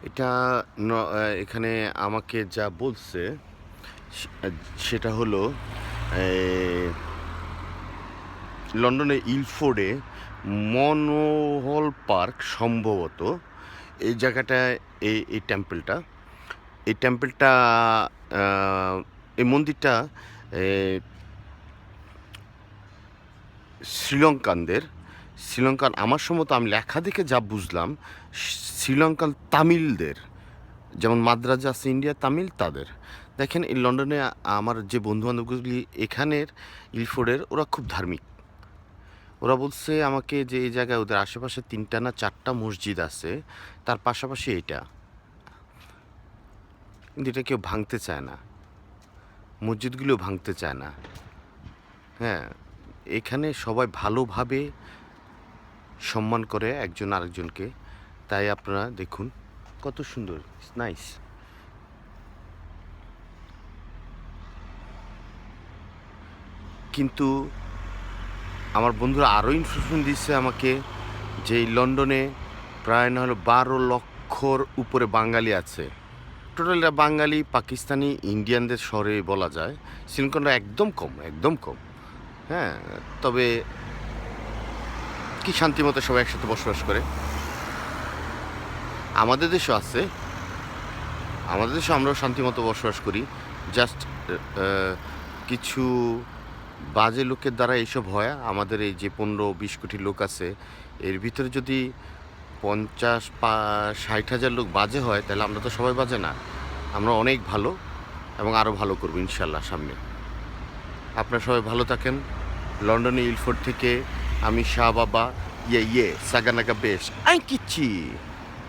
এটা এখানে আমাকে যা বলছে সে সেটা হলো এ লন্ডনের ইলফোর্ডে মনোহল পার্ক সম্ভবত এই জায়গাটায় এই টেম্পলটা এই টেম্পলটা আ এই মন্দিরটা এ শ্রীলঙ্কানদের শ্রীলঙ্কান আমার সম্ভবত আমি লেখা দেখে যা বুঝলাম শ্রীলঙ্কান তামিলদের যেমন মাদ্রাজ আছে ইন্ডিয়া তামিল তাদের দেখেন এই লন্ডনে আমার যে বন্ধু বান্ধবগুলি এখানের ইলফোর্ডের ওরা খুব ধার্মিক ওরা বলছে আমাকে যে এই জায়গায় ওদের আশেপাশে ৩টা না ৪টা মসজিদ আছে তার পাশাপাশি এইটা কিন্তু এটা কেউ ভাঙতে চায় না মসজিদগুলো ভাঙতে চায় না হ্যাঁ এখানে সবাই ভালোভাবে সম্মান করে একজন আরেকজনকে তাই আপনারা দেখুন কত সুন্দর নাইস কিন্তু আমার বন্ধুরা আরও ইনফরমেশন দিচ্ছে আমাকে যে এই লন্ডনে প্রায় না হলো ১২ লক্ষর উপরে বাঙালি আছে টোটাল বাঙালি পাকিস্তানি ইন্ডিয়ানদের শহরে বলা যায় শ্রীলঙ্কানরা একদম কম একদম কম হ্যাঁ তবে কি শান্তিমতো সবাই একসাথে বসবাস করে আমাদের দেশও আছে আমাদের দেশে আমরাও শান্তিমতো বসবাস করি জাস্ট কিছু বাজে লোকের দ্বারা এইসব হয় আমাদের এই যে ১৫-২০ কোটি লোক আছে এর ভিতরে যদি ৫০-৬০ হাজার লোক বাজে হয় তাহলে আমরা তো সবাই বাজে না আমরা অনেক ভালো এবং আরও ভালো করবো ইনশাল্লাহ সামনে আপনারা সবাই ভালো থাকেন লন্ডনে ইলফোর্ড থেকে আমি শাহ বাবা ইয়ে সাগানাগা বেশ আই কিচ্ছি